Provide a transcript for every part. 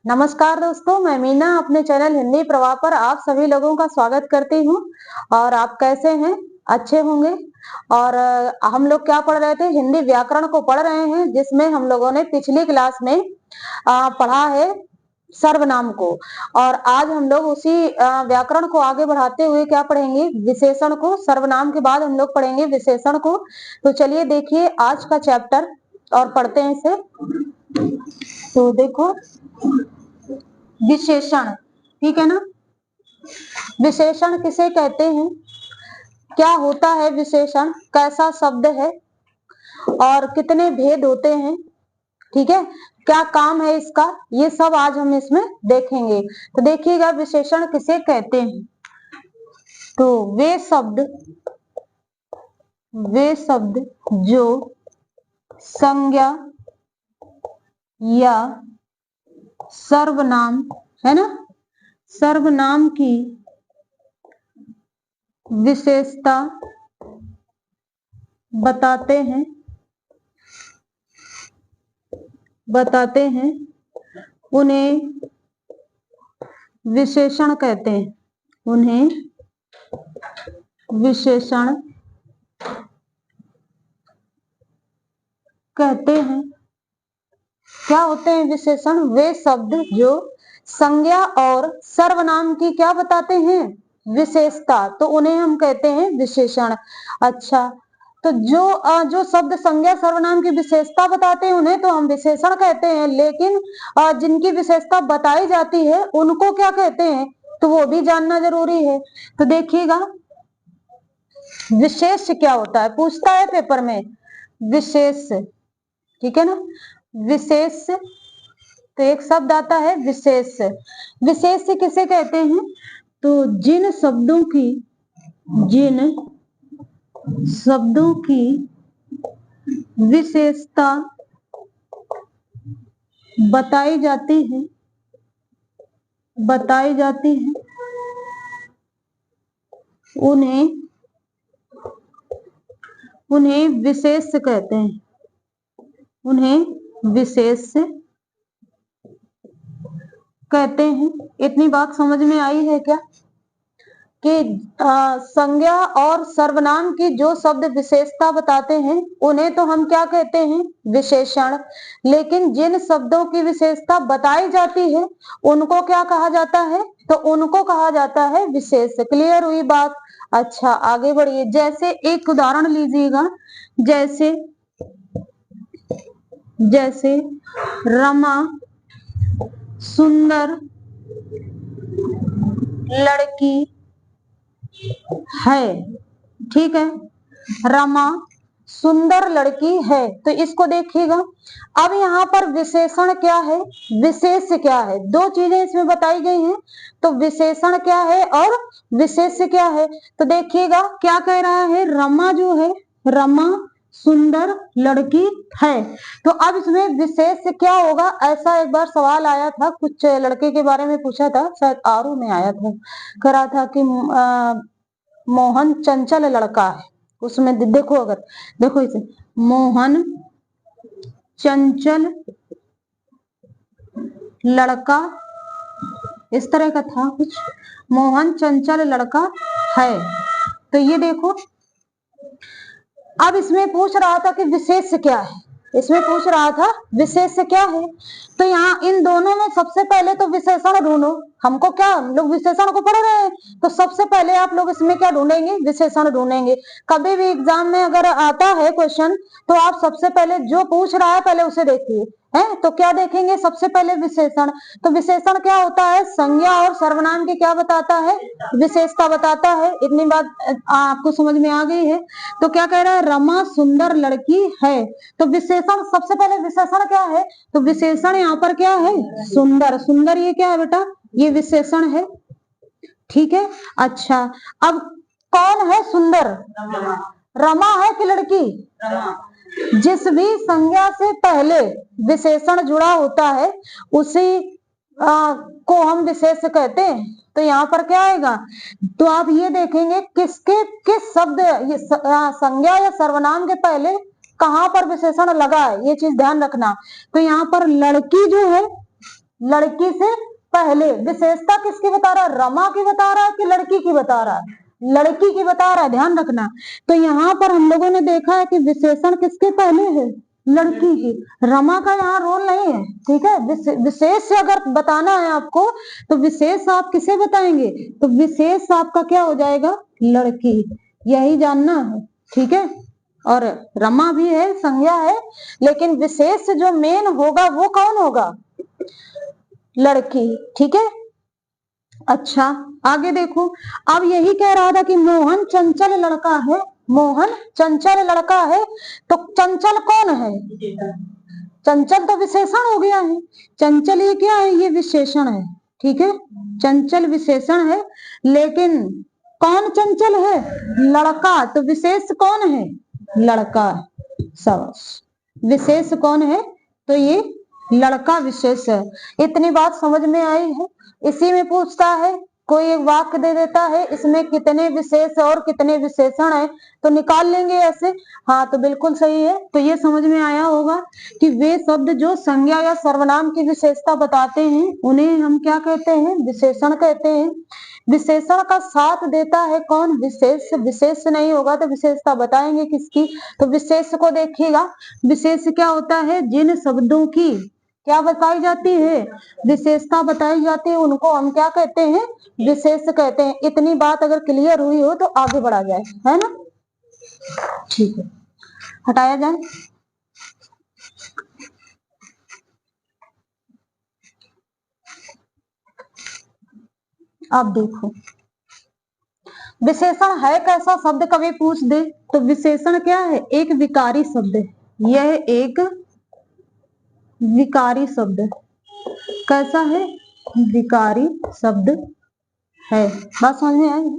नमस्कार दोस्तों, मैं मीना अपने चैनल हिंदी प्रवाह पर आप सभी लोगों का स्वागत करती हूँ। और आप कैसे हैं? अच्छे होंगे। और हम लोग क्या पढ़ रहे थे? हिंदी व्याकरण को पढ़ रहे हैं, जिसमें हम लोगों ने पिछली क्लास में पढ़ा है सर्वनाम को। और आज हम लोग उसी व्याकरण को आगे बढ़ाते हुए क्या पढ़ेंगे? विशेषण को। सर्वनाम के बाद हम लोग पढ़ेंगे विशेषण को। तो चलिए देखिए आज का चैप्टर और पढ़ते हैं इसे। तो देखो, विशेषण, ठीक है ना। विशेषण किसे कहते हैं? क्या होता है विशेषण? कैसा शब्द है और कितने भेद होते हैं? ठीक है, क्या काम है इसका? ये सब आज हम इसमें देखेंगे। तो देखिएगा, विशेषण किसे कहते हैं? तो वे शब्द जो संज्ञा या सर्वनाम, है ना, सर्वनाम की विशेषता बताते हैं, उन्हें विशेषण कहते हैं। उन्हें विशेषण कहते हैं। क्या होते हैं विशेषण? वे शब्द जो संज्ञा और सर्वनाम की क्या बताते हैं? विशेषता। तो उन्हें हम कहते हैं विशेषण। अच्छा, तो जो शब्द संज्ञा सर्वनाम की विशेषता बताते हैं उन्हें तो हम विशेषण कहते हैं, लेकिन जिनकी विशेषता बताई जाती है उनको क्या कहते हैं? तो वो भी जानना जरूरी है। तो देखिएगा, विशेष क्या होता है? पूछता है पेपर में, विशेष, ठीक है ना। विशेष, तो एक शब्द आता है विशेष। विशेष किसे कहते हैं? तो जिन शब्दों की विशेषता बताई जाती है उन्हें विशेष कहते हैं। उन्हें विशेष कहते हैं। इतनी बात समझ में आई है क्या कि संज्ञा और सर्वनाम की जो शब्द विशेषता बताते हैं उन्हें तो हम क्या कहते हैं? विशेषण। लेकिन जिन शब्दों की विशेषता बताई जाती है उनको क्या कहा जाता है? तो उनको कहा जाता है विशेष। क्लियर हुई बात? अच्छा, आगे बढ़िए। जैसे एक उदाहरण लीजिएगा, जैसे रमा सुंदर लड़की है। ठीक है, रमा सुंदर लड़की है। तो इसको देखिएगा, अब यहाँ पर विशेषण क्या है, विशेष क्या है? दो चीजें इसमें बताई गई हैं। तो विशेषण क्या है और विशेष क्या है? तो देखिएगा क्या कह रहा है, रमा जो है, रमा सुंदर लड़की है। तो अब इसमें विशेष क्या होगा? ऐसा एक बार सवाल आया था, कुछ लड़के के बारे में पूछा था, शायद आरू में आया था, कह रहा था कि मोहन चंचल लड़का है। उसमें देखो, अगर देखो इसे, मोहन चंचल लड़का, इस तरह का था कुछ, मोहन चंचल लड़का है। तो ये देखो, अब इसमें पूछ रहा था कि विशेष क्या है। इसमें पूछ रहा था विशेष क्या है। तो यहाँ इन दोनों में सबसे पहले तो विशेषण ढूंढो। हमको क्या, हम लोग विशेषण को पढ़ रहे हैं, तो सबसे पहले आप लोग इसमें क्या ढूंढेंगे? विशेषण ढूंढेंगे। कभी भी एग्जाम में अगर आता है क्वेश्चन तो आप सबसे पहले जो पूछ रहा है पहले उसे देखिए, है तो क्या देखेंगे? सबसे पहले विशेषण। तो विशेषण क्या होता है? संज्ञा और सर्वनाम की क्या बताता है? विशेषता बताता है। इतनी बात आपको समझ में आ गई है। तो क्या कह रहा है? रमा सुंदर लड़की है। तो विशेषण, सबसे पहले विशेषण क्या है? तो विशेषण यहाँ पर क्या है? सुंदर। सुंदर ये क्या है बेटा? ये विशेषण है। ठीक है, अच्छा, अब कौन है सुंदर? रमा है कि लड़की? जिस भी संज्ञा से पहले विशेषण जुड़ा होता है उसी को हम विशेष कहते हैं। तो यहाँ पर क्या आएगा? तो आप ये देखेंगे किस शब्द, ये संज्ञा या सर्वनाम के पहले कहां पर विशेषण लगा है, ये चीज ध्यान रखना। तो यहाँ पर लड़की जो है लड़की से पहले। विशेषता किसकी बता रहा है, रमा की बता रहा है कि लड़की की बता रहा है, लड़की की बता रहा है, ध्यान रखना। तो यहाँ पर हम लोगों ने देखा है कि विशेषण किसके पहले है, लड़की की। रमा का यहाँ रोल नहीं है, ठीक है। विशेष अगर बताना है आपको तो विशेष आप किसे बताएंगे, तो विशेष आपका क्या हो जाएगा, लड़की, यही जानना है, ठीक है। और रमा भी है, संज्ञा है, लेकिन विशेष जो मेन होगा वो कौन होगा, लड़की, ठीक है। अच्छा आगे देखो, अब यही कह रहा था कि मोहन चंचल लड़का है, मोहन चंचल लड़का है, तो चंचल कौन है, चंचल तो विशेषण हो गया है, चंचल ये क्या है, ये विशेषण है, ठीक है। चंचल विशेषण है, लेकिन कौन चंचल है, लड़का, तो विशेष कौन है, लड़का, शाबाश। विशेष कौन है, तो ये लड़का विशेष है। इतनी बात समझ में आई है। इसी में पूछता है, कोई एक वाक्य दे देता है, इसमें कितने विशेष और कितने विशेषण है, तो निकाल लेंगे ऐसे। हाँ तो बिल्कुल सही है। तो ये समझ में आया होगा कि वे शब्द जो संज्ञा या सर्वनाम की विशेषता बताते हैं उन्हें हम क्या कहते हैं, विशेषण कहते हैं। विशेषण का साथ देता है कौन, विशेष। विशेष नहीं होगा तो विशेषता बताएंगे किसकी, तो विशेष को देखिएगा। विशेष क्या होता है, जिन शब्दों की क्या बताई जाती है, विशेषता बताई जाती है, उनको हम क्या कहते हैं, विशेष कहते हैं। इतनी बात अगर क्लियर हुई हो तो आगे बढ़ा जाए, है ना, ठीक है, हटाया जाए। अब देखो, विशेषण है कैसा शब्द कभी पूछ दे, तो विशेषण क्या है, एक विकारी शब्द है, यह एक विकारी शब्द है। कैसा है, विकारी शब्द है। बात समझ में आई।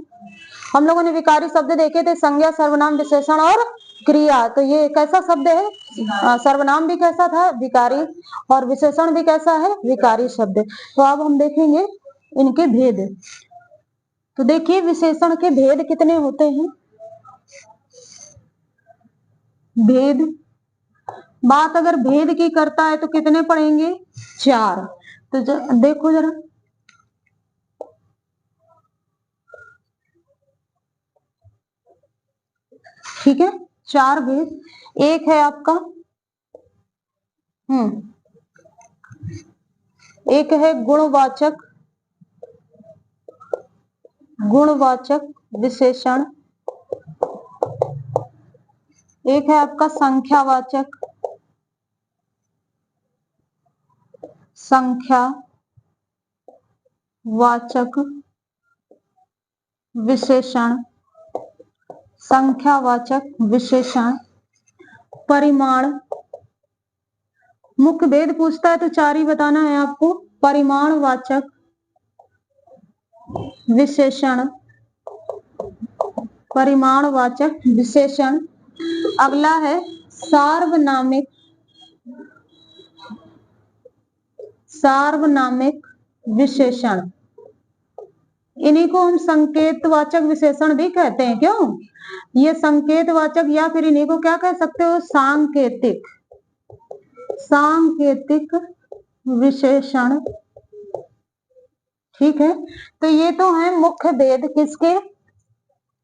हम लोगों ने विकारी शब्द देखे थे, संज्ञा, सर्वनाम, विशेषण और क्रिया। तो ये कैसा शब्द है, सर्वनाम भी कैसा था, विकारी, और विशेषण भी कैसा है, विकारी शब्द। तो अब हम देखेंगे इनके भेद। तो देखिए विशेषण के भेद कितने होते हैं, भेद, बात अगर भेद की करता है तो कितने पढ़ेंगे, 4। तो देखो जरा, ठीक है, 4 भेद। एक है आपका एक है गुणवाचक, गुणवाचक विशेषण। एक है आपका संख्यावाचक, संख्यावाचक विशेषण, संख्यावाचक विशेषण। परिमाण, मुख्य भेद पूछता है तो 4 ही बताना है आपको। परिमाणवाचक विशेषण, परिमाणवाचक विशेषण। अगला है सार्वनामिक, सार्वनामिक विशेषण। इन्हीं को हम संकेतवाचक विशेषण भी कहते हैं। क्यों, ये संकेतवाचक, या फिर इन्हीं को क्या कह सकते हो, सांकेतिक, सांकेतिक विशेषण, ठीक है। तो ये तो है मुख्य भेद किसके,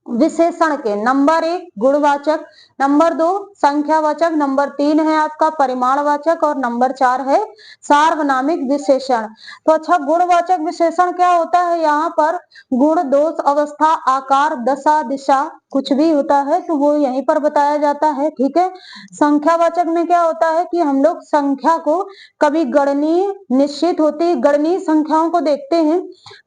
विशेषण के। नंबर 1 गुणवाचक, नंबर 2 संख्यावाचक, नंबर 3 है आपका परिमाणवाचक, और नंबर 4 है सार्वनामिक विशेषण। तो अच्छा, गुणवाचक विशेषण क्या होता है, यहाँ पर गुण, दोष, अवस्था, आकार, दशा, दिशा कुछ भी होता है तो वो यहीं पर बताया जाता है, ठीक है। संख्यावाचक में क्या होता है कि हम लोग संख्या को कभी गणनीय, निश्चित होती, गणनीय संख्याओं को देखते हैं,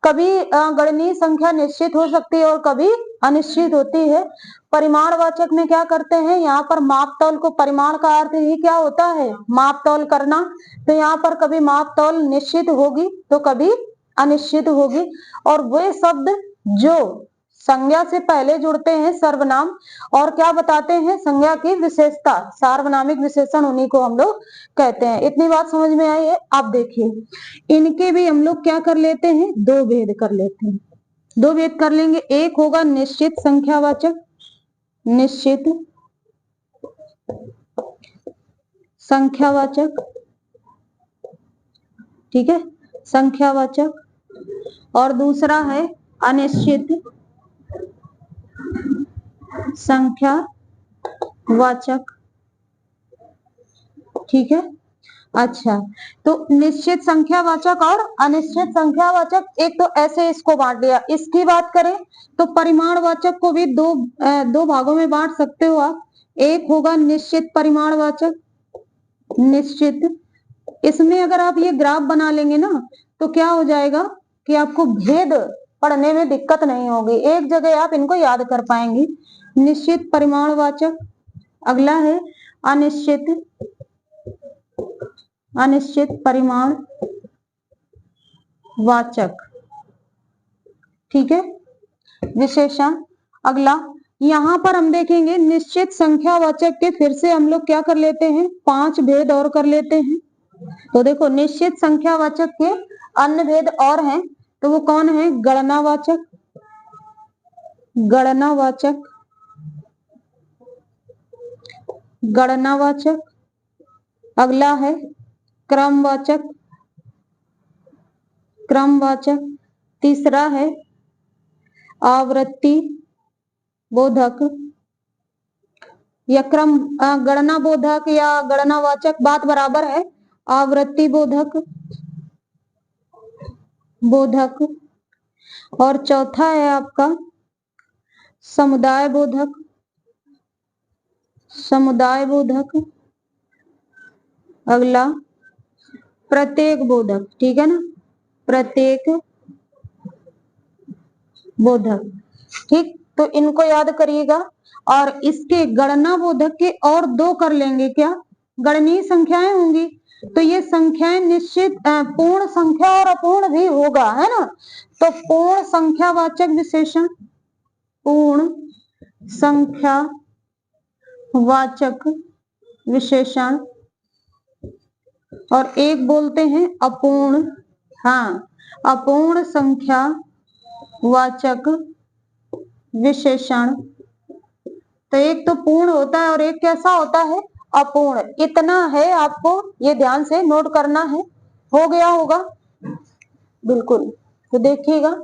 कभी गणनीय संख्या निश्चित हो सकती है और कभी अनिश्चित होती है। परिमाणवाचक में क्या करते हैं, यहाँ पर माप तौल को, परिमाण का अर्थ ही क्या होता है, माप तौल करना। तो यहाँ पर कभी माप तौल निश्चित होगी तो कभी अनिश्चित होगी। और वे शब्द जो संज्ञा से पहले जुड़ते हैं, सर्वनाम, और क्या बताते हैं, संज्ञा की विशेषता, सार्वनामिक विशेषण, उन्हीं को हम लोग कहते हैं। इतनी बात समझ में आई है। अब देखिए इनके भी हम लोग क्या कर लेते हैं, 2 भेद कर लेते हैं। 2 भेद कर लेंगे। एक होगा निश्चित संख्यावाचक, निश्चित संख्यावाचक, ठीक है। संख्यावाचक, और दूसरा है अनिश्चित संख्यावाचक। ठीक है। अच्छा, तो निश्चित संख्यावाचक और अनिश्चित संख्यावाचक, एक तो ऐसे इसको बांट दिया। इसकी बात करें तो परिमाणवाचक को भी दो भागों में बांट सकते हो आप। एक होगा निश्चित परिमाणवाचक, निश्चित। इसमें अगर आप ये ग्राफ बना लेंगे ना तो क्या हो जाएगा कि आपको भेद पढ़ने में दिक्कत नहीं होगी, एक जगह आप इनको याद कर पाएंगे। निश्चित परिमाणवाचक। अगला है अनिश्चित परिमाण वाचक। ठीक है, विशेषण। अगला यहां पर हम देखेंगे निश्चित संख्यावाचक के फिर से हम लोग क्या कर लेते हैं, 5 भेद और कर लेते हैं। तो देखो निश्चित संख्यावाचक के अन्य भेद और हैं, तो वो कौन है, गणनावाचक, गणनावाचक, गणनावाचक। अगला है क्रमवाचक, क्रमवाचक। तीसरा है आवृत्ति बोधक या क्रम गणना बोधक या गणनावाचक, बात बराबर है। आवृत्ति बोधक, बोधक। और चौथा है आपका समुदाय बोधक, समुदाय बोधक। अगला प्रत्येक बोधक। ठीक है ना, प्रत्येक बोधक। ठीक, तो इनको याद करिएगा। और इसके गणना बोधक के और 2 कर लेंगे, क्या, गणनीय संख्याएं होंगी। तो ये संख्याएं निश्चित पूर्ण संख्या और अपूर्ण भी होगा, है ना। तो पूर्ण संख्यावाचक विशेषण, पूर्ण संख्यावाचक विशेषण, और एक बोलते हैं अपूर्ण, हाँ, अपूर्ण संख्यावाचक विशेषण। तो एक तो पूर्ण होता है और एक कैसा होता है, अपूर्ण। इतना है, आपको ये ध्यान से नोट करना है। हो गया होगा बिल्कुल। तो देखिएगा,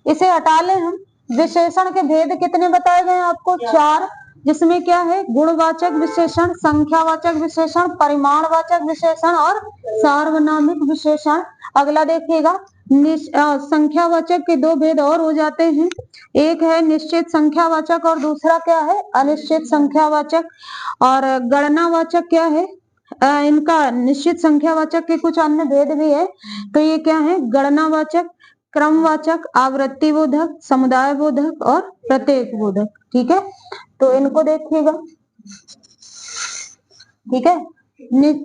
इसे हटा लें हम। विशेषण के भेद कितने बताए गए आपको, 4, जिसमें क्या है, गुणवाचक विशेषण, संख्यावाचक विशेषण, परिमाणवाचक विशेषण और सार्वनामिक विशेषण। अगला देखिएगा, संख्यावाचक के 2 भेद और हो जाते हैं। एक है निश्चित संख्यावाचक और दूसरा क्या है, अनिश्चित संख्यावाचक। और गणनावाचक क्या है, इनका निश्चित संख्यावाचक के कुछ अन्य भेद भी है। तो ये क्या है, गणनावाचक, क्रमवाचक, आवृत्ति बोधक, समुदाय बोधक और प्रत्येक बोधक। ठीक है, तो इनको देखिएगा। ठीक है,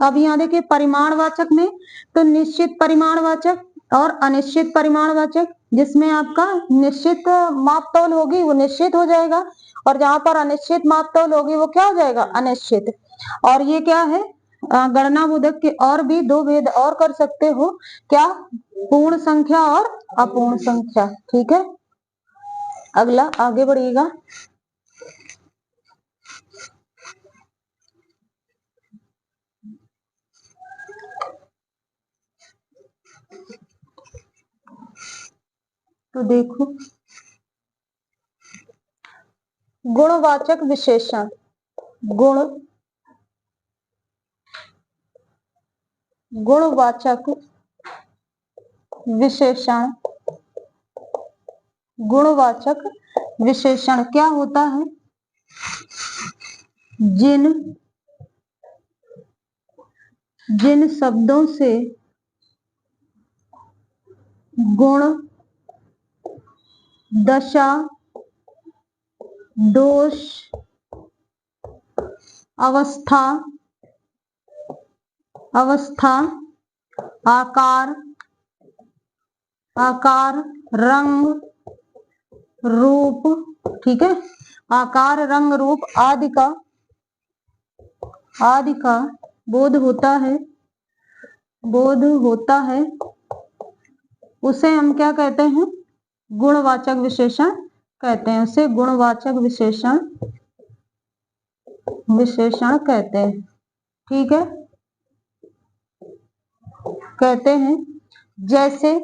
अब यहाँ देखिए परिमाणवाचक में तो निश्चित परिमाणवाचक और अनिश्चित परिमाणवाचक, जिसमें आपका निश्चित मापतौल होगी वो निश्चित हो जाएगा, और जहां पर अनिश्चित मापतौल होगी वो क्या हो जाएगा, अनिश्चित। और ये क्या है, गणना बोधक के और भी 2 भेद और कर सकते हो, क्या, पूर्ण संख्या और अपूर्ण संख्या। ठीक है, अगला आगे बढ़िएगा। तो देखो गुणवाचक विशेषण, गुणवाचक विशेषण, गुणवाचक विशेषण क्या होता है, जिन शब्दों से गुण, दशा, दोष, अवस्था, आकार, रंग, रूप। ठीक है, आकार, रंग, रूप आदि का बोध होता है, उसे हम क्या कहते हैं, गुणवाचक विशेषण कहते हैं। उसे गुणवाचक विशेषण कहते हैं। ठीक है, कहते हैं। जैसे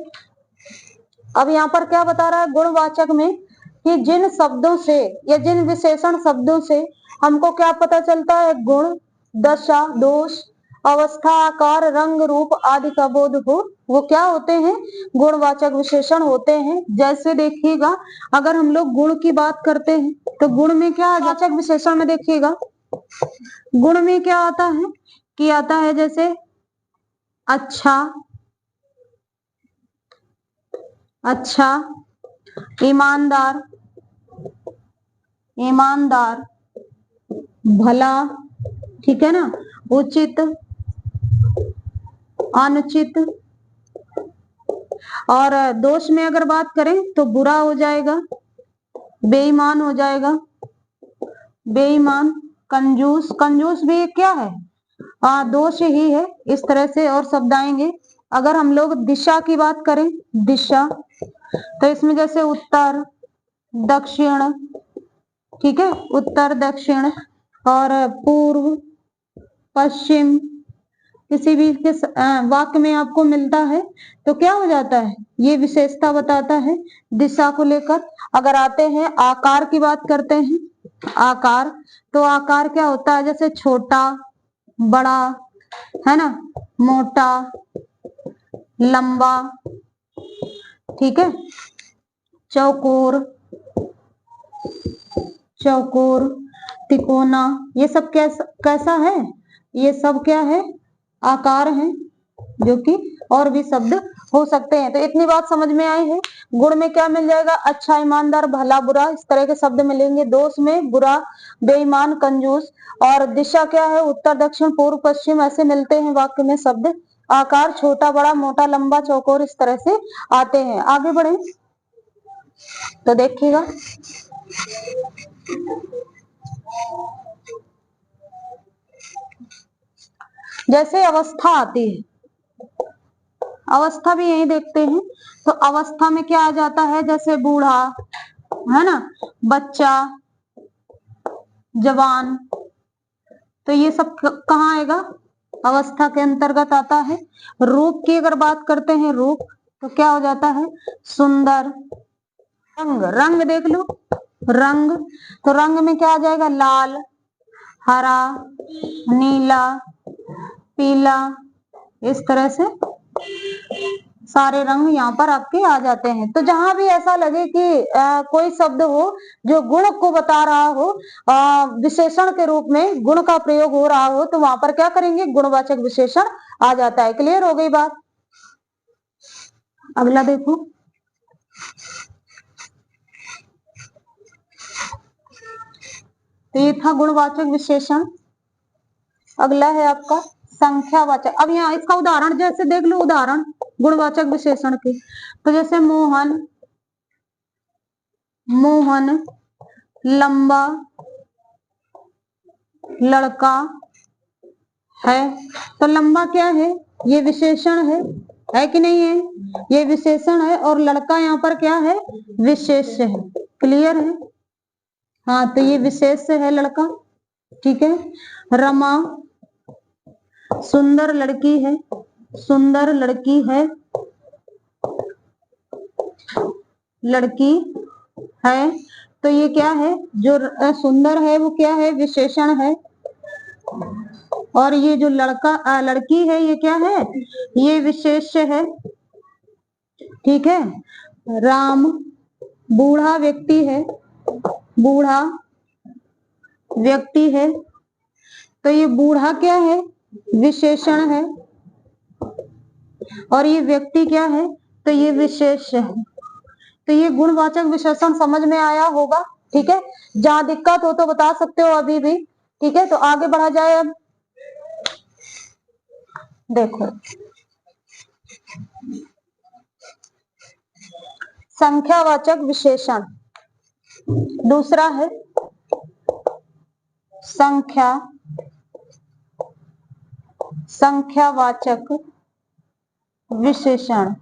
अब यहाँ पर क्या बता रहा है गुणवाचक में कि जिन शब्दों से या जिन विशेषण शब्दों से हमको क्या पता चलता है, गुण, दशा, दोष, अवस्था, आकार, रंग, रूप आदि का बोध हो, वो क्या होते हैं, गुणवाचक विशेषण होते हैं। जैसे देखिएगा अगर हम लोग गुण की बात करते हैं तो गुण में क्या वाचक विशेषण में देखिएगा गुण में क्या आता है कि आता है जैसे अच्छा, अच्छा, ईमानदार, ईमानदार, भला, ठीक है ना, उचित, अनुचित। और दोष में अगर बात करें तो बुरा हो जाएगा, बेईमान हो जाएगा, बेईमान, कंजूस, कंजूस भी क्या है, दोष ही है। इस तरह से और शब्द आएंगे। अगर हम लोग दिशा की बात करें, दिशा, तो इसमें जैसे उत्तर, दक्षिण, ठीक है, उत्तर दक्षिण, और पूर्व पश्चिम, किसी भी वाक्य में आपको मिलता है तो क्या हो जाता है, ये विशेषता बताता है दिशा को लेकर। अगर आते हैं आकार की बात करते हैं, आकार, तो आकार क्या होता है, जैसे छोटा, बड़ा, है ना, मोटा, लंबा, ठीक है, चौकोर, चौकोर, तिकोना, ये सब कैसा है, ये सब क्या है, आकार हैं, जो कि और भी शब्द हो सकते हैं। तो इतनी बात समझ में आई है। गुण में क्या मिल जाएगा, अच्छा, ईमानदार, भला, बुरा, इस तरह के शब्द मिलेंगे। दोष में बुरा, बेईमान, कंजूस। और दिशा क्या है, उत्तर दक्षिण पूर्व पश्चिम, ऐसे मिलते हैं वाक्य में शब्द। आकार छोटा, बड़ा, मोटा, लंबा, चौकोर, इस तरह से आते हैं। आगे बढ़े तो देखिएगा जैसे अवस्था आती है, अवस्था भी यही देखते हैं। तो अवस्था में क्या आ जाता है, जैसे बूढ़ा, है ना, बच्चा, जवान, तो ये सब कहाँ आएगा, अवस्था के अंतर्गत आता है। रूप की अगर बात करते हैं, रूप, तो क्या हो जाता है, सुंदर। रंग, रंग देख लो, रंग, तो रंग में क्या आ जाएगा, लाल, हरा, नीला, पीला, इस तरह से सारे रंग यहाँ पर आपके आ जाते हैं। तो जहां भी ऐसा लगे कि कोई शब्द हो जो गुण को बता रहा हो, विशेषण के रूप में गुण का प्रयोग हो रहा हो, तो वहां पर क्या करेंगे, गुणवाचक विशेषण आ जाता है। क्लियर हो गई बात। अगला देखो, तो ये था गुणवाचक विशेषण। अगला है आपका संख्यावाचक। अब यहाँ इसका उदाहरण जैसे देख लो, उदाहरण गुणवाचक विशेषण के, तो जैसे मोहन, मोहन, लंबा, लड़का है, तो लंबा क्या है, ये विशेषण है कि नहीं है, ये विशेषण है, और लड़का यहाँ पर क्या है, विशेष्य है। क्लियर है, हाँ, तो ये विशेष्य है लड़का, ठीक है। रमा, सुंदर लड़की है, सुंदर लड़की है, लड़की है, तो ये क्या है, जो सुंदर है वो क्या है, विशेषण है। और ये जो लड़का लड़की है, ये क्या है, ये विशेष्य है, ठीक है। राम, बूढ़ा व्यक्ति है, बूढ़ा व्यक्ति है, तो ये बूढ़ा क्या है, विशेषण है, और ये व्यक्ति क्या है, तो ये विशेष्य है। तो ये गुणवाचक विशेषण समझ में आया होगा, ठीक है। जहां दिक्कत हो तो बता सकते हो अभी भी, ठीक है। तो आगे बढ़ा जाए। अब देखो, संख्यावाचक विशेषण दूसरा है संख्यावाचक विशेषण।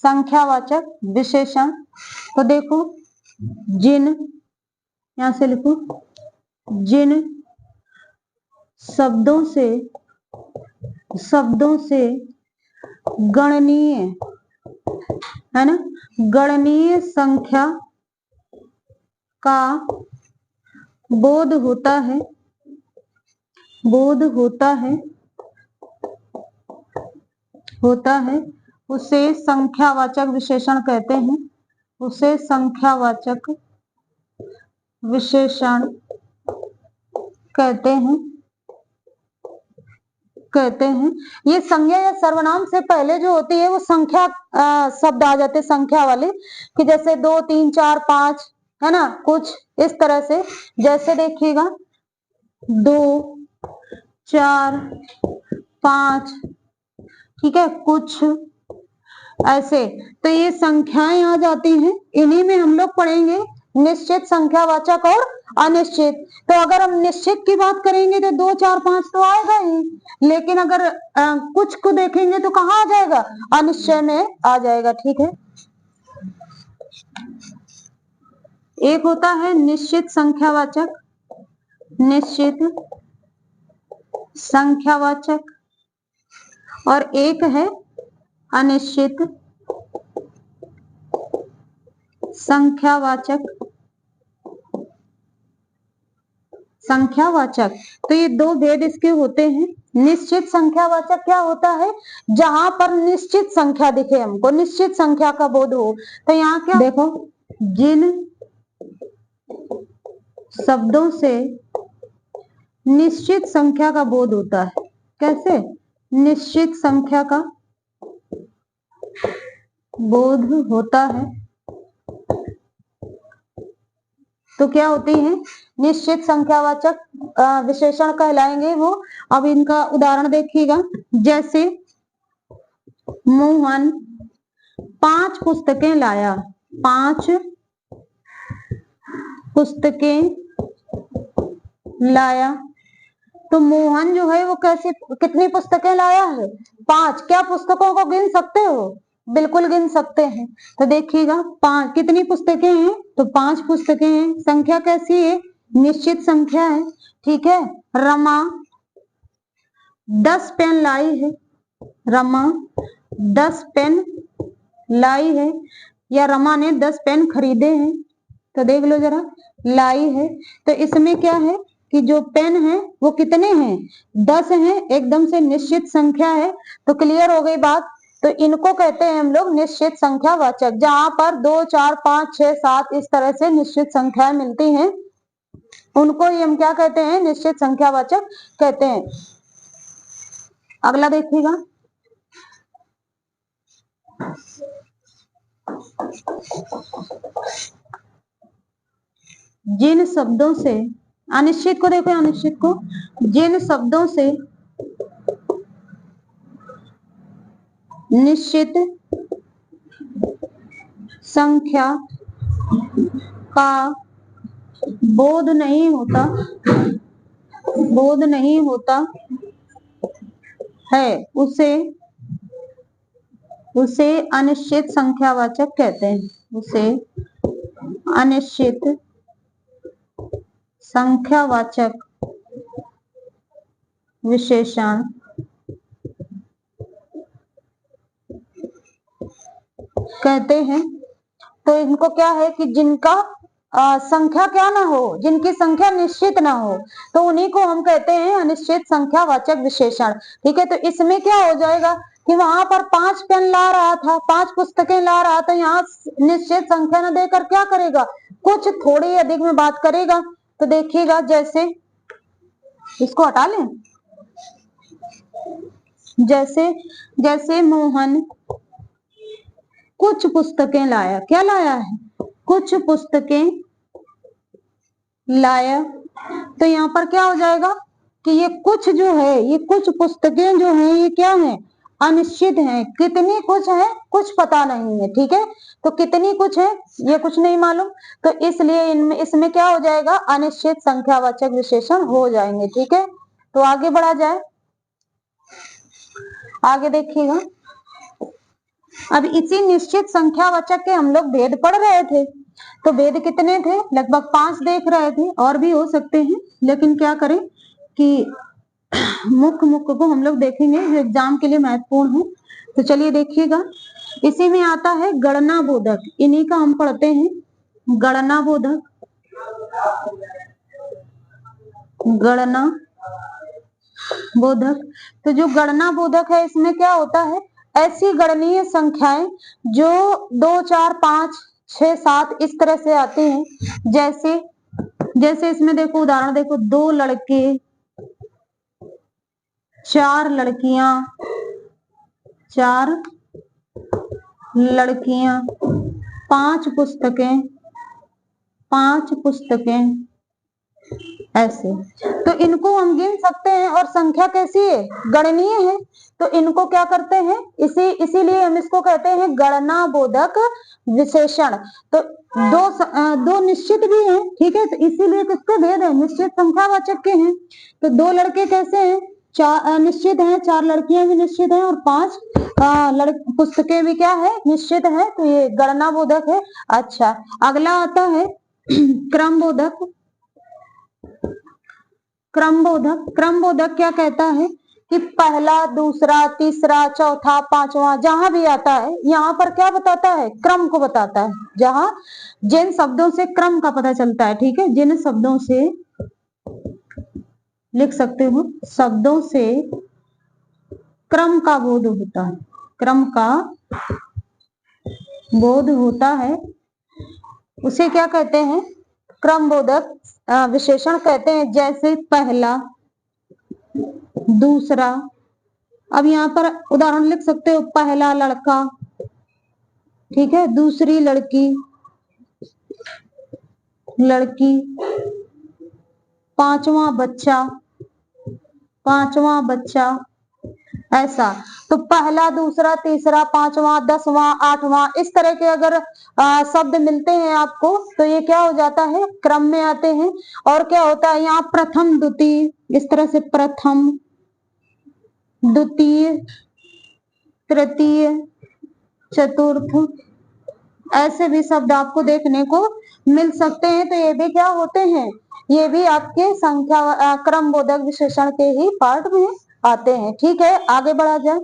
संख्यावाचक विशेषण, तो देखो, जिन, यहां से लिखो, जिन शब्दों से शब्दों से गणनीय, है ना, गणनीय संख्या का बोध होता है, बोध होता है, उसे संख्यावाचक विशेषण कहते हैं, उसे संख्यावाचक विशेषण कहते हैं। ये संज्ञा या सर्वनाम से पहले जो होती है वो संख्या शब्द आ जाते हैं, संख्या वाले, कि जैसे 2 3 4 5, है ना, कुछ इस तरह से। जैसे देखिएगा 2 4 5, ठीक है, कुछ ऐसे। तो ये संख्याएं आ जाती हैं, इन्हीं में हम लोग पढ़ेंगे निश्चित, संख्यावाचक और अनिश्चित। तो अगर हम निश्चित की बात करेंगे तो 2 4 5 तो आएगा ही, लेकिन अगर कुछ को देखेंगे तो कहाँ आ जाएगा, अनिश्चय में आ जाएगा, ठीक है। एक होता है निश्चित संख्यावाचक, निश्चित संख्यावाचक, और एक है अनिश्चित संख्यावाचक। तो ये दो भेद इसके होते हैं। निश्चित संख्यावाचक क्या होता है, जहां पर निश्चित संख्या दिखे, हमको निश्चित संख्या का बोध हो। तो यहाँ क्या देखो, जिन शब्दों से निश्चित संख्या का बोध होता है, कैसे, निश्चित संख्या का बोध होता है, तो क्या होती है, निश्चित संख्यावाचक विशेषण कहलाएंगे वो। अब इनका उदाहरण देखिएगा, जैसे मोहन 5 पुस्तकें लाया, 5 पुस्तकें लाया। तो मोहन जो है वो कैसे, कितनी पुस्तकें लाया है, 5। क्या पुस्तकों को गिन सकते हो, बिल्कुल गिन सकते हैं। तो देखिएगा 5 कितनी पुस्तकें हैं, तो 5 पुस्तकें हैं। संख्या कैसी है, निश्चित संख्या है, ठीक है। रमा 10 पेन लाई है, रमा 10 पेन लाई है, या रमा ने 10 पेन खरीदे हैं। तो देख लो जरा, लाई है, तो इसमें क्या है कि जो पेन है वो कितने हैं, 10 हैं, एकदम से निश्चित संख्या है। तो क्लियर हो गई बात। तो इनको कहते हैं हम लोग निश्चित संख्यावाचक, जहां पर 2 4 5 6 7 इस तरह से निश्चित संख्याएं मिलती हैं, उनको ही हम क्या कहते हैं, निश्चित संख्यावाचक कहते हैं। अगला देखिएगा, जिन शब्दों से, अनिश्चित को देखो, अनिश्चित को, जिन शब्दों से निश्चित संख्या का बोध नहीं होता है, उसे अनिश्चित संख्यावाचक कहते हैं, उसे अनिश्चित संख्यावाचक विशेषण कहते हैं। तो इनको क्या है कि जिनका संख्या क्या ना हो, जिनकी संख्या निश्चित ना हो, तो उन्हीं को हम कहते हैं अनिश्चित संख्यावाचक विशेषण, ठीक है। तो इसमें क्या हो जाएगा कि वहां पर 5 पेन ला रहा था, 5 पुस्तकें ला रहा था, यहाँ निश्चित संख्या न देकर क्या करेगा, कुछ थोड़ी अधिक में बात करेगा। तो देखिएगा, जैसे इसको हटा लें, जैसे मोहन कुछ पुस्तकें लाया, क्या लाया है, कुछ पुस्तकें लाया। तो यहाँ पर क्या हो जाएगा कि ये कुछ जो है, ये कुछ पुस्तकें जो हैं, ये क्या है, अनिश्चित हैं। कितनी कुछ है, कुछ पता नहीं है, ठीक है। तो कितनी कुछ है ये कुछ नहीं मालूम, तो इसलिए इसमें क्या हो जाएगा, अनिश्चित संख्यावाचक विशेषण हो जाएंगे, ठीक है। तो आगे बढ़ा जाए, आगे देखिएगा। अब इसी निश्चित संख्यावाचक के हम लोग भेद पढ़ रहे थे। तो भेद कितने थे, लगभग 5 देख रहे थे, और भी हो सकते हैं, लेकिन क्या करें कि मुख्य को हम लोग देखेंगे जो एग्जाम के लिए महत्वपूर्ण है। तो चलिए देखिएगा, इसी में आता है गणना बोधक, इन्हीं का हम पढ़ते हैं गणना बोधक। गणना बोधक, तो जो गणना बोधक है इसमें क्या होता है, ऐसी गणनीय संख्याएं जो 2, 4, 5, 6, 7 इस तरह से आती हैं। जैसे इसमें देखो उदाहरण देखो, 2 लड़के, 4 लड़कियां, 4 लड़कियां, 5 पुस्तकें, 5 पुस्तकें, ऐसे। तो इनको हम गिन सकते हैं और संख्या कैसी है, गणनीय है। तो इनको क्या करते हैं, इसीलिए हम इसको कहते हैं गणना बोधक विशेषण। तो दो निश्चित भी हैं, ठीक है, तो इसीलिए किसके भेद है, निश्चित संख्यावाचक के हैं। तो 2 लड़के कैसे हैं, निश्चित हैं, 4 लड़कियां भी निश्चित हैं और 5 पुस्तकें भी क्या है, निश्चित है। तो ये गणना बोधक है। अच्छा, अगला आता है क्रम बोधक। क्रम बोधक क्या कहता है कि पहला, दूसरा, तीसरा, चौथा, पांचवा जहां भी आता है, यहाँ पर क्या बताता है, क्रम को बताता है। जहां जिन शब्दों से क्रम का पता चलता है, ठीक है, जिन शब्दों से लिख सकते हो, शब्दों से क्रम का बोध होता है, क्रम का बोध होता है, उसे क्या कहते हैं, क्रम बोधक विशेषण कहते हैं। जैसे पहला, दूसरा, अब यहाँ पर उदाहरण लिख सकते हो, पहला लड़का, ठीक है, दूसरी लड़की, पांचवा बच्चा, ऐसा। तो पहला, दूसरा, तीसरा, पांचवा, 10वां, 8वां इस तरह के अगर शब्द मिलते हैं आपको, तो ये क्या हो जाता है, क्रम में आते हैं। और क्या होता है यहाँ, प्रथम, द्वितीय, इस तरह से प्रथम, द्वितीय, तृतीय, चतुर्थ, ऐसे भी शब्द आपको देखने को मिल सकते हैं। तो ये भी क्या होते हैं, ये भी आपके संख्या क्रम बोधक विशेषण के ही पार्ट में आते हैं। ठीक है, आगे बढ़ा जाए।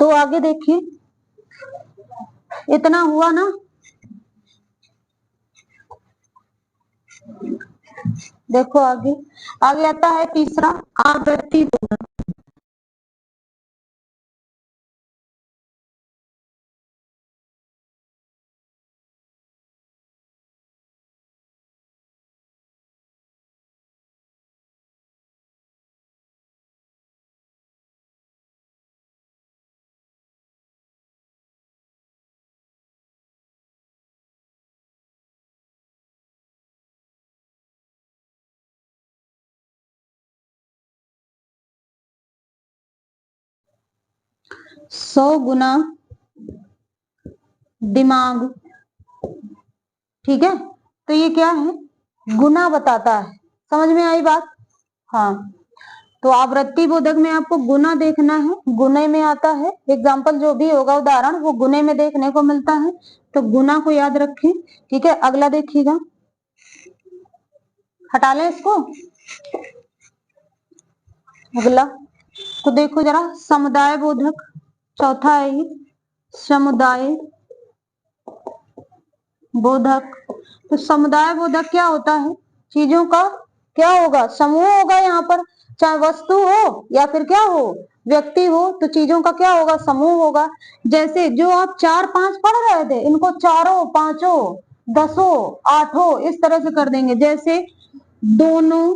तो आगे देखिए, इतना हुआ ना, देखो आगे आता है तीसरा, आवृत्ति बोधक। सौ गुना दिमाग, ठीक है, तो ये क्या है, गुना बताता है। समझ में आई बात? हाँ, तो आवृत्ति बोधक में आपको गुना देखना है, गुने में आता है। एग्जाम्पल जो भी होगा उदाहरण, वो गुने में देखने को मिलता है। तो गुना को याद रखें, ठीक है। अगला देखिएगा, हटा लें इसको, अगला तो देखो जरा, समुदाय बोधक, चौथा है ये, समुदाय बोधक। तो समुदाय बोधक क्या होता है, चीजों का क्या होगा, समूह होगा। यहाँ पर चाहे वस्तु हो या फिर क्या हो, व्यक्ति हो, तो चीजों का क्या होगा, समूह होगा। जैसे जो आप 4, 5 पढ़ रहे थे, इनको चारों, पांचों, 10, 8 इस तरह से कर देंगे। जैसे दोनों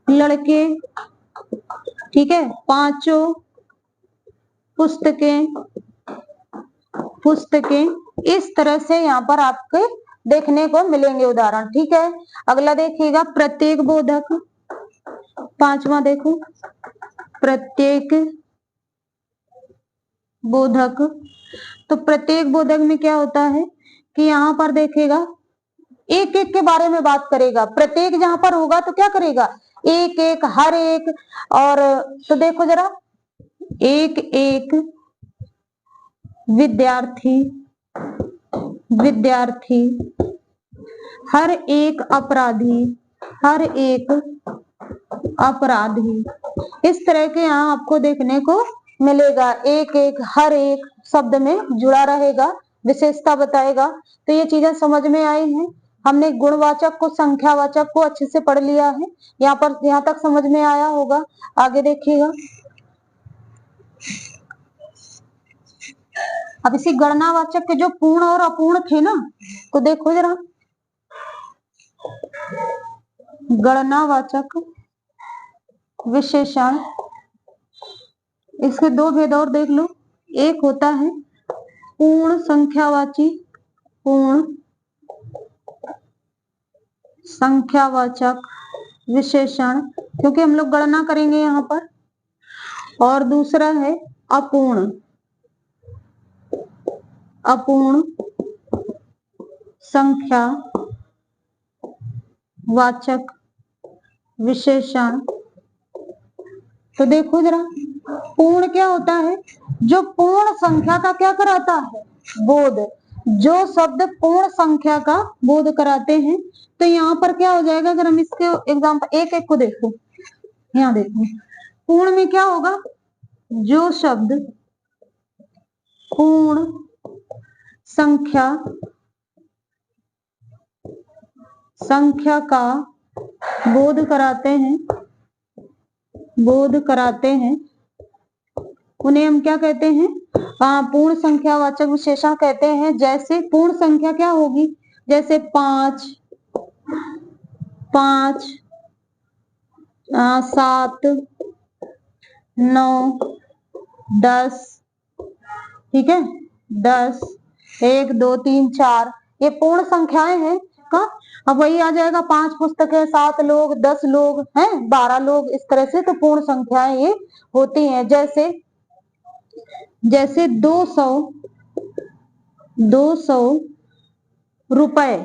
लड़के, ठीक है, 5 पुस्तकें, इस तरह से यहाँ पर आपके देखने को मिलेंगे उदाहरण। ठीक है, अगला देखिएगा, प्रत्येक बोधक, 5वां देखो, प्रत्येक बोधक। तो प्रत्येक बोधक में क्या होता है कि यहाँ पर देखेगा, एक एक के बारे में बात करेगा। प्रत्येक जहां पर होगा तो क्या करेगा, एक एक, हर एक। और तो देखो जरा, एक एक विद्यार्थी, हर एक अपराधी, हर एक अपराधी। इस तरह के यहाँ आपको देखने को मिलेगा, एक एक हर एक शब्द में जुड़ा रहेगा, विशेषता बताएगा। तो ये चीजें समझ में आई हैं। हमने गुणवाचक को संख्यावाचक को अच्छे से पढ़ लिया है। यहाँ पर यहाँ तक समझ में आया होगा। आगे देखिएगा। अब इसी गणनावाचक के जो पूर्ण और अपूर्ण थे ना, तो देखो जरा, गणनावाचक विशेषण, इसके दो भेद और देख लो। एक होता है पूर्ण संख्यावाची, पूर्ण संख्यावाचक विशेषण, क्योंकि हम लोग गणना करेंगे यहाँ पर। और दूसरा है अपूर्ण, अपूर्ण संख्या वाचक विशेषण। तो देखो जरा, पूर्ण क्या होता है? जो पूर्ण संख्या का क्या कराता है? बोध। जो शब्द पूर्ण संख्या का बोध कराते हैं। तो यहाँ पर क्या हो जाएगा, अगर हम इसके एग्जाम्पल एक एक को देखो, यहाँ देखो, पूर्ण में क्या होगा? जो शब्द पूर्ण संख्या का बोध कराते हैं, उन्हें हम क्या कहते हैं? पूर्ण संख्यावाचक विशेषण कहते हैं। जैसे पूर्ण संख्या क्या होगी? जैसे 5, 7, 9, 10, ठीक है, 10, 1, 2, 3, 4, ये पूर्ण संख्याएं हैं का। अब वही आ जाएगा, 5 पुस्तकें, 7 लोग, 10 लोग हैं, 12 लोग, इस तरह से तो पूर्ण संख्याएं ये होती हैं। जैसे 200 रुपए,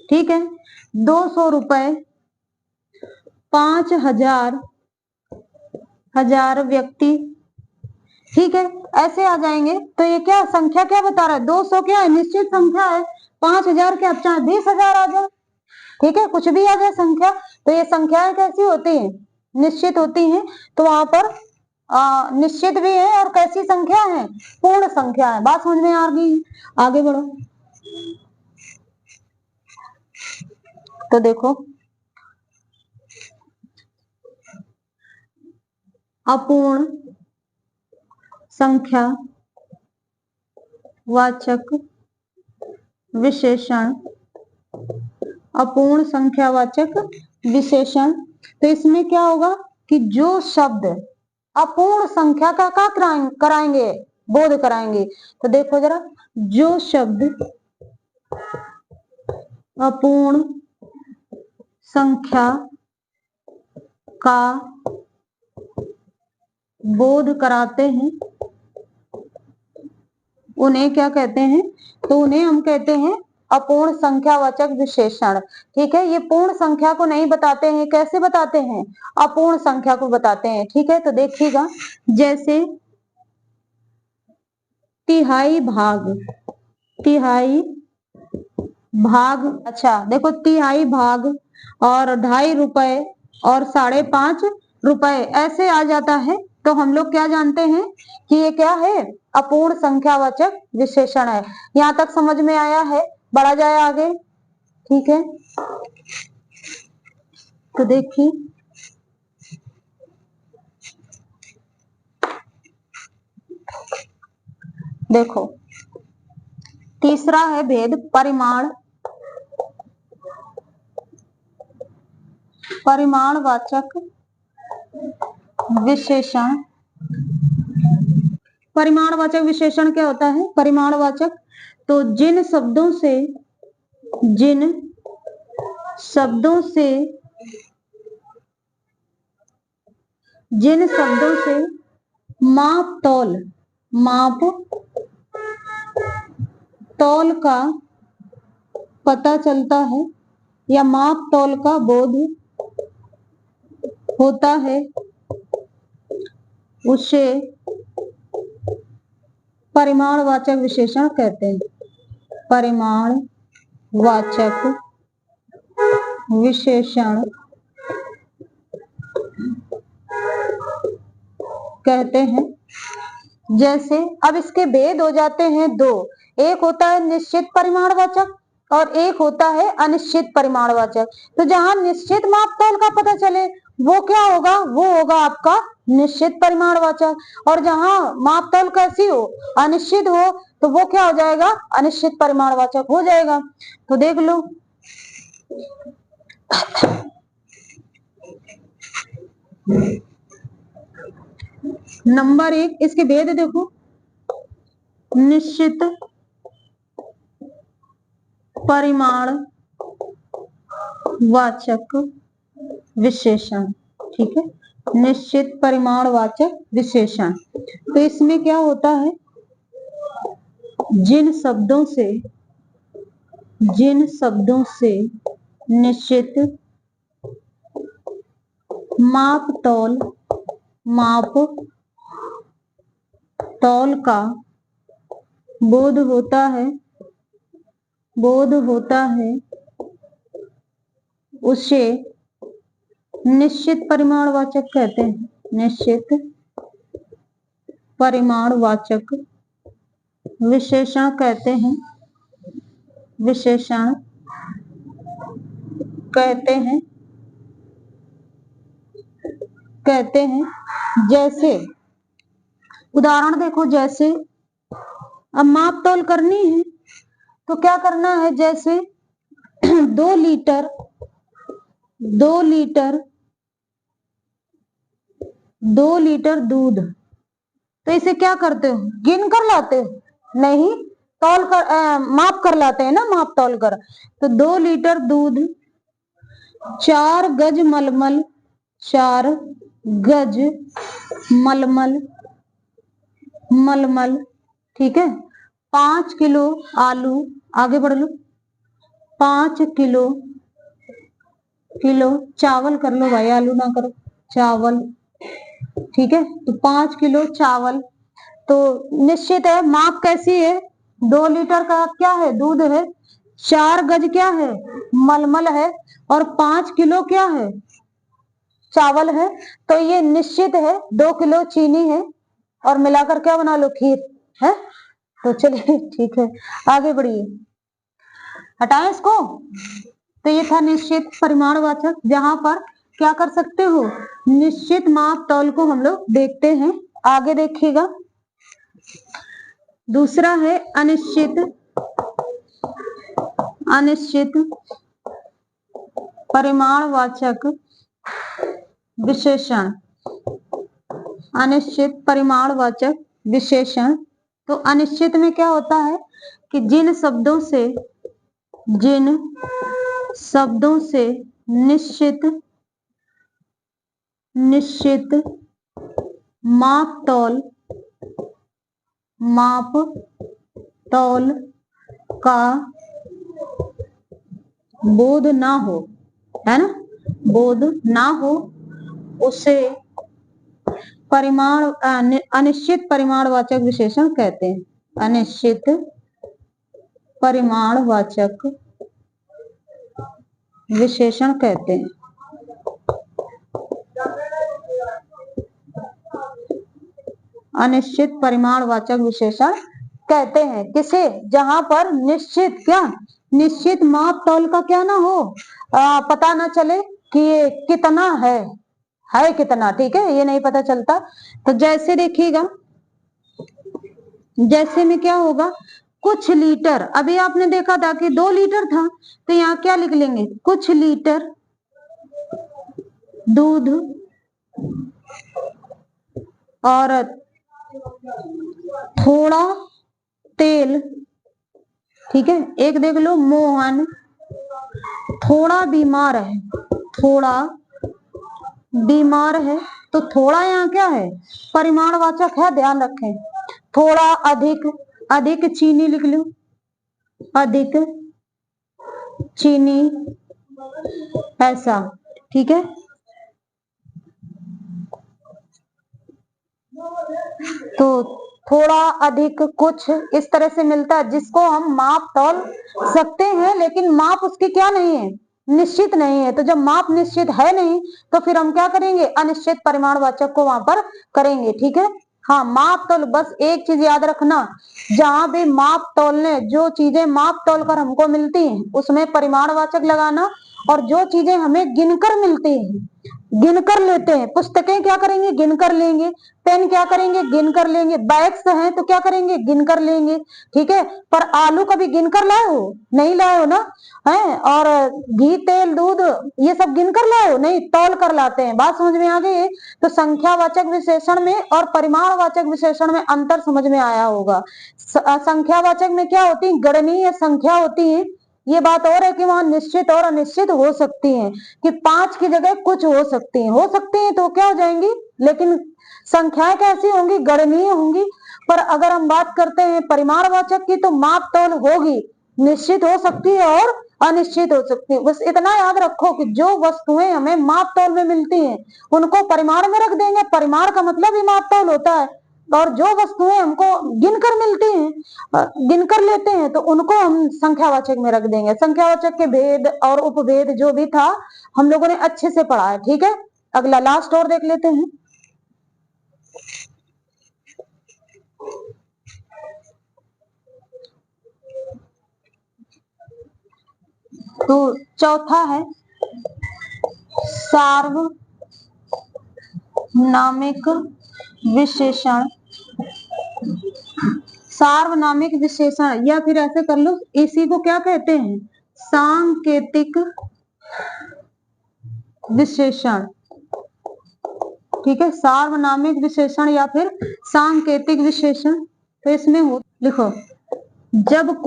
ठीक है, 200 रुपए, 5,000 व्यक्ति, ठीक है, ऐसे आ जाएंगे। तो ये क्या संख्या क्या बता रहा है? 200 क्या है? निश्चित संख्या है। 5,000 क्या, चाहे 20,000 आ जाए, ठीक है, कुछ भी आ जाए संख्या। तो ये संख्याएं कैसी होती हैं? निश्चित होती हैं। तो वहां पर निश्चित भी है और कैसी संख्या है? पूर्ण संख्या है। बात समझ में आ गई? आगे बढ़ो। तो देखो, अपूर्ण संख्या वाचक विशेषण, अपूर्ण संख्यावाचक विशेषण। तो इसमें क्या होगा कि जो शब्द अपूर्ण संख्या का कराएंगे, बोध कराएंगे। तो देखो जरा, जो शब्द अपूर्ण संख्या का बोध कराते हैं, उन्हें क्या कहते हैं? तो उन्हें हम कहते हैं अपूर्ण संख्यावाचक विशेषण। ठीक है, ये पूर्ण संख्या को नहीं बताते हैं। कैसे बताते हैं? अपूर्ण संख्या को बताते हैं। ठीक है, तो देखिएगा, जैसे तिहाई भाग, तिहाई भाग, अच्छा देखो, तिहाई भाग और 2.5 रुपए और 5.5 रुपए ऐसे आ जाता है। तो हम लोग क्या जानते हैं कि ये क्या है? अपूर्ण संख्यावाचक विशेषण है। यहाँ तक समझ में आया है? बढ़ा जाए आगे, ठीक है। तो देखिए, देखो, तीसरा है भेद परिमाण, परिमाणवाचक विशेषण। परिमाणवाचक विशेषण क्या होता है? परिमाणवाचक, तो जिन शब्दों से माप तौल का पता चलता है या माप तौल का बोध होता है, उसे परिमाणवाचक विशेषण कहते हैं। परिमाणवाचक विशेषण कहते हैं। जैसे अब इसके भेद हो जाते हैं दो, एक होता है निश्चित परिमाणवाचक और एक होता है अनिश्चित परिमाणवाचक। तो जहां निश्चित मापतौल का पता चले वो क्या होगा, वो होगा आपका निश्चित परिमाणवाचक, और जहां मापतौल कैसी हो, अनिश्चित हो, तो वो क्या हो जाएगा, अनिश्चित परिमाणवाचक हो जाएगा। तो देख लो, नंबर 1 इसके भेद देखो, निश्चित परिमाणवाचक विशेषण, ठीक है, निश्चित परिमाणवाचक विशेषण। तो इसमें क्या होता है, जिन शब्दों से निश्चित मापतौल का बोध होता है उसे निश्चित परिमाणवाचक कहते हैं। निश्चित परिमाणवाचक विशेषण कहते हैं, विशेषण कहते हैं। जैसे उदाहरण देखो, जैसे अब मापतौल करनी है तो क्या करना है, जैसे 2 लीटर दूध, तो इसे क्या करते हो, गिन कर लाते हो, नहीं, तौल कर माप कर लाते हैं ना, माप तौल कर। तो 2 लीटर दूध 4 गज मलमल, ठीक है, 5 किलो आलू, आगे बढ़ लो, 5 किलो चावल कर लो भाई, आलू ना करो, चावल, ठीक है। तो 5 किलो चावल, तो निश्चित है, माप कैसी है, 2 लीटर का क्या है, दूध है, 4 गज क्या है, मलमल है, और 5 किलो क्या है, चावल है। तो ये निश्चित है, 2 किलो चीनी है, और मिलाकर क्या बना लो, खीर है। तो चलिए ठीक है, आगे बढ़िए, हटाएं इसको। तो ये था निश्चित परिमाणवाचक, जहां पर क्या कर सकते हो, निश्चित माप तौल को हम लोग देखते हैं। आगे देखिएगा, दूसरा है अनिश्चित परिमाणवाचक विशेषण। अनिश्चित परिमाणवाचक विशेषण, तो अनिश्चित में क्या होता है कि जिन शब्दों से निश्चित मापतौल का बोध ना हो, है ना, बोध ना हो, उसे अनिश्चित परिमाणवाचक विशेषण कहते हैं। अनिश्चित परिमाणवाचक विशेषण कहते हैं। अनिश्चित परिमाणवाचक विशेषण कहते हैं किसे, जहां पर निश्चित माप तौल का क्या ना हो, पता ना चले कि ये कितना है कितना, ठीक है, ये नहीं पता चलता। तो जैसे देखिएगा, जैसे में क्या होगा, कुछ लीटर, अभी आपने देखा था कि 2 लीटर था, तो यहाँ क्या लिख लेंगे, कुछ लीटर दूध और थोड़ा तेल, ठीक है। एक देख लो, मोहन थोड़ा बीमार है, तो थोड़ा यहाँ क्या है, परिमाणवाचक है, ध्यान रखें। थोड़ा अधिक चीनी लिख लो, अधिक चीनी, ऐसा, ठीक है। तो थोड़ा अधिक कुछ इस तरह से मिलता है, जिसको हम माप तौल सकते हैं, लेकिन माप उसकी क्या नहीं है, निश्चित नहीं है। तो जब माप निश्चित है नहीं तो फिर हम क्या करेंगे, अनिश्चित परिमाणवाचक को वहां पर करेंगे। ठीक है, हाँ माप तोल, बस एक चीज याद रखना, जहां भी माप तोलने, जो चीजें माप तोल कर हमको मिलती हैं उसमें परिमाणवाचक लगाना, और जो चीजें हमें गिनकर मिलती हैं, गिनकर लेते हैं, पुस्तकें क्या करेंगे, गिनकर लेंगे, पेन क्या करेंगे, गिनकर लेंगे, बैग्स हैं तो क्या करेंगे, गिनकर लेंगे। ठीक है, पर आलू कभी गिनकर लाए हो, नहीं लाए हो ना, है, और घी तेल दूध ये सब गिनकर लाए हो, नहीं, तौल कर लाते हैं। बात समझ में आ गई है? तो संख्यावाचक विशेषण में और परिमाणवाचक विशेषण में अंतर समझ में आया होगा। संख्यावाचक में क्या होती है, गणनीय संख्या होती है। ये बात और है कि वहां निश्चित और अनिश्चित हो सकती हैं, कि 5 की जगह कुछ हो सकती हैं, तो क्या हो जाएंगी, लेकिन संख्याएं कैसी होंगी, गणनीय होंगी। पर अगर हम बात करते हैं परिमाणवाचक की, तो माप तौल होगी, निश्चित हो सकती है और अनिश्चित हो सकती है। बस इतना याद रखो कि जो वस्तुएं हमें माप तौल में मिलती हैं उनको परिमाण में रख देंगे, परिमाण का मतलब ही माप तौल होता है। और जो वस्तुएं हमको गिनकर मिलती हैं, गिनकर लेते हैं, तो उनको हम संख्यावाचक में रख देंगे। संख्यावाचक के भेद और उपभेद जो भी था हम लोगों ने अच्छे से पढ़ा है। ठीक है, अगला लास्ट और देख लेते हैं। तो चौथा है सार्वनामिक विशेषण। सार्वनामिक विशेषण, या फिर ऐसे कर लो, इसी को क्या कहते हैं, सांकेतिक विशेषण। ठीक है, सार्वनामिक विशेषण या फिर सांकेतिक विशेषण। तो इसमें हो, लिखो, जब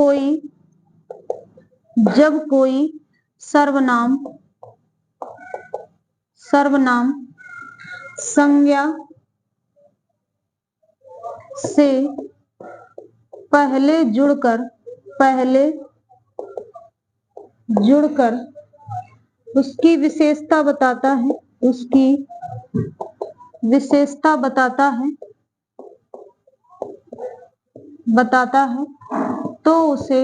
कोई सर्वनाम संज्ञा से पहले जुड़कर उसकी विशेषता बताता है तो उसे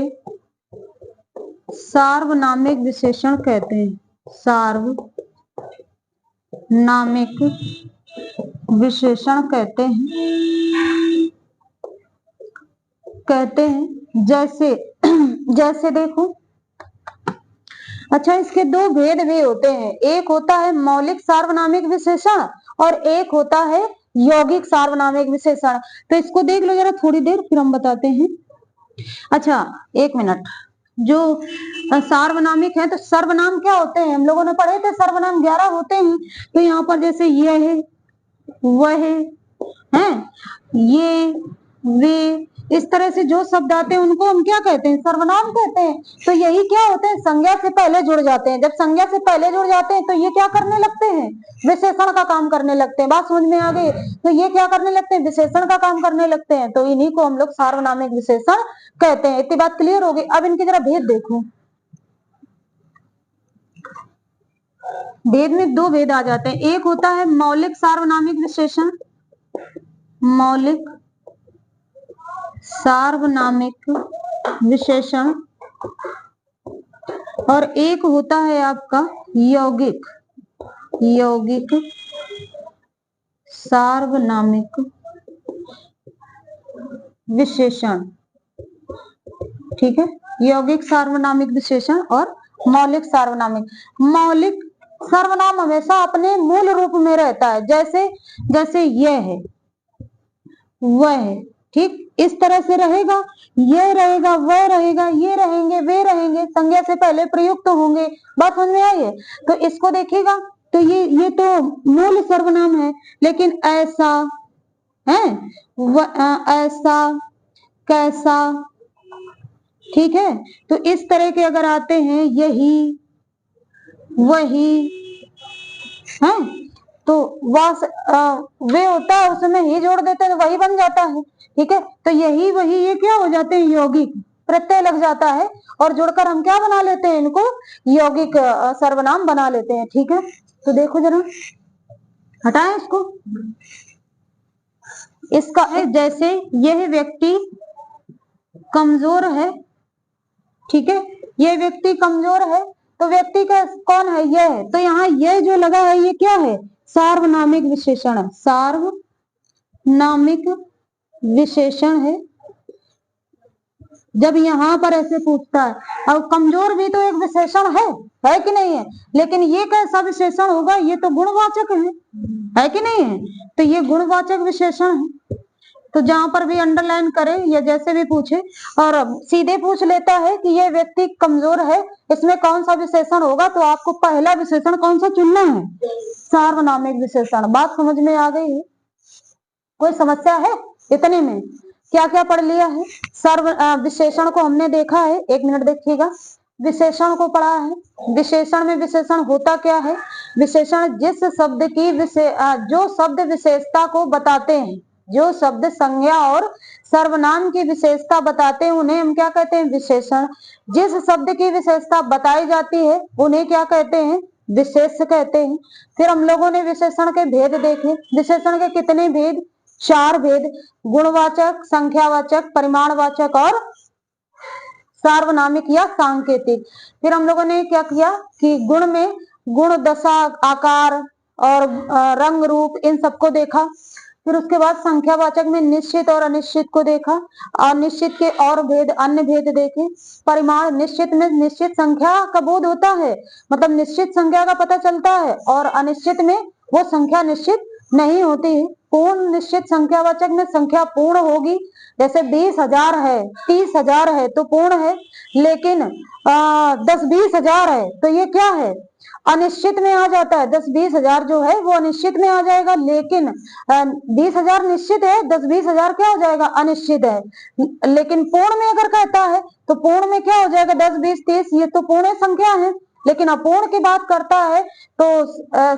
सार्वनामिक विशेषण कहते हैं। सार्वनामिक विशेषण कहते हैं। जैसे देखो, अच्छा, इसके दो भेद भी होते हैं, एक होता है मौलिक सार्वनामिक विशेषण और एक होता है यौगिक सार्वनामिक विशेषण। तो इसको देख लो जरा थोड़ी देर, फिर हम बताते हैं। अच्छा, एक मिनट, जो सार्वनामिक है, तो सर्वनाम क्या होते हैं, हम लोगों ने पढ़े थे, सर्वनाम 11 होते हैं। तो यहाँ पर जैसे यह है, वह है, ये, वे, इस तरह से जो शब्द आते हैं उनको हम क्या कहते हैं, सर्वनाम कहते हैं। तो यही क्या होते हैं, संज्ञा से पहले जुड़ जाते हैं। जब संज्ञा से पहले जुड़ जाते हैं तो ये क्या करने लगते हैं, विशेषण का काम करने लगते हैं। बात समझ में आ गई? तो ये क्या करने लगते हैं, विशेषण का काम करने लगते हैं। तो इन्हीं को हम लोग सार्वनामिक विशेषण कहते हैं। इतनी बात क्लियर होगी। अब इनकी जरा भेद देखो। भेद में दो भेद आ जाते हैं, एक होता है मौलिक सार्वनामिक विशेषण, मौलिक सार्वनामिक विशेषण, और एक होता है आपका यौगिक सार्वनामिक विशेषण। ठीक है, यौगिक सार्वनामिक विशेषण और मौलिक सर्वनाम हमेशा अपने मूल रूप में रहता है। जैसे यह है, वह है, ठीक, इस तरह से रहेगा, यह रहेगा, वह रहेगा, ये रहेंगे, वे रहेंगे, संज्ञा से पहले प्रयुक्त तो होंगे। बात समझ में आई है? तो इसको देखिएगा, तो ये तो मूल सर्वनाम है, लेकिन ऐसा है, ऐसा, कैसा, ठीक है। तो इस तरह के अगर आते हैं, यही, वही है, तो वे होता है, उसमें ही जोड़ देते हैं तो वही बन जाता है। ठीक है, तो यही, वही, ये क्या हो जाते हैं, यौगिक, प्रत्यय लग जाता है और जुड़कर हम क्या बना लेते हैं, इनको यौगिक सर्वनाम बना लेते हैं। ठीक है, तो देखो जरा, हटाएं इसको। इसका जैसे यह व्यक्ति कमजोर है, ठीक है, यह व्यक्ति कमजोर है, तो व्यक्ति का कौन है, यह है। तो यहाँ यह जो लगा है ये क्या है, सार्वनामिक विशेषण है, सार्वनामिक विशेषण है। जब यहाँ पर ऐसे पूछता है, अब कमजोर भी तो एक विशेषण है कि नहीं है, लेकिन ये कैसा विशेषण होगा, ये तो गुणवाचक है कि नहीं है, तो ये गुणवाचक विशेषण है। तो जहां पर भी अंडरलाइन करे या जैसे भी पूछे और सीधे पूछ लेता है कि ये व्यक्ति कमजोर है, इसमें कौन सा विशेषण होगा, तो आपको पहला विशेषण कौन सा चुनना है, सार्वनामिक विशेषण। बात समझ में आ गई है, कोई समस्या है इतने में? क्या क्या पढ़ लिया है? विशेषण को हमने देखा है, 1 मिनट देखिएगा, विशेषण को पढ़ा है। विशेषण में विशेषण होता क्या है, विशेषण जिस शब्द की जो शब्द विशेषता को बताते हैं, जो शब्द संज्ञा और सर्वनाम की विशेषता बताते हैं उन्हें हम क्या कहते हैं, विशेषण। जिस शब्द की विशेषता बताई जाती है उन्हें क्या कहते हैं, विशेष कहते हैं। फिर हम लोगों ने विशेषण के भेद देखे, विशेषण के कितने भेद, 4 भेद, गुणवाचक, संख्यावाचक, परिमाणवाचक और सार्वनामिक या सांकेतिक। फिर हम लोगों ने क्या किया कि गुण में गुण, दशा, आकार और रंग रूप, इन सबको देखा। फिर उसके बाद संख्यावाचक में निश्चित और अनिश्चित को देखा, और निश्चित के और भेद, अन्य भेद देखे। परिमाण, निश्चित में निश्चित संख्या का बोध होता है, मतलब निश्चित संख्या का पता चलता है, और अनिश्चित में वो संख्या निश्चित नहीं होती है। पूर्ण निश्चित संख्यावाचक में संख्या पूर्ण होगी, जैसे 20,000 है, 30,000 है तो पूर्ण है, लेकिन 10-20,000 है तो ये क्या है, अनिश्चित में आ जाता है। 10-20,000 जो है वो अनिश्चित में आ जाएगा, लेकिन 20,000 निश्चित है, 10-20,000 क्या हो जाएगा, अनिश्चित है। लेकिन पूर्ण में अगर कहता है तो पूर्ण में क्या हो जाएगा, 10, 20, 30, ये तो पूर्ण संख्या है। लेकिन अपूर्ण की बात करता है तो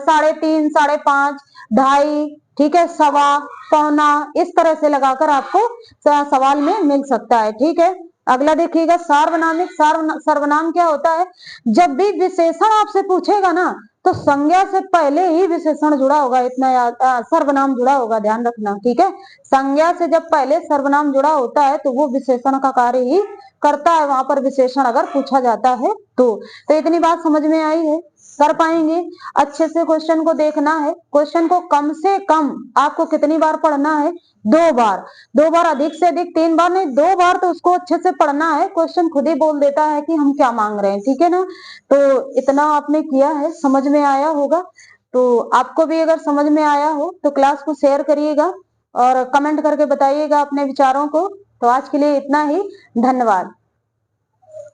3.5, 5.5, 2.5, ठीक है, 1.25, पौना, इस तरह से लगाकर आपको सवाल में मिल सकता है। ठीक है, अगला देखिएगा, सार्वनामिक। सर्वनाम क्या होता है, जब भी विशेषण आपसे पूछेगा ना तो संज्ञा से पहले ही विशेषण जुड़ा होगा, इतना याद, सर्वनाम जुड़ा होगा, ध्यान रखना। ठीक है, संज्ञा से जब पहले सर्वनाम जुड़ा होता है तो वो विशेषण का कार्य ही करता है, वहां पर विशेषण अगर पूछा जाता है तो इतनी बात समझ में आई है, कर पाएंगे। अच्छे से क्वेश्चन को देखना है, क्वेश्चन को कम से कम आपको कितनी बार पढ़ना है, 2 बार। 2 बार, अधिक से अधिक 3 बार नहीं, 2 बार तो उसको अच्छे से पढ़ना है। क्वेश्चन खुद ही बोल देता है कि हम क्या मांग रहे हैं, ठीक है ना। तो इतना आपने किया है, समझ में आया होगा। तो आपको भी अगर समझ में आया हो तो क्लास को शेयर करिएगा और कमेंट करके बताइएगा अपने विचारों को। तो आज के लिए इतना ही, धन्यवाद।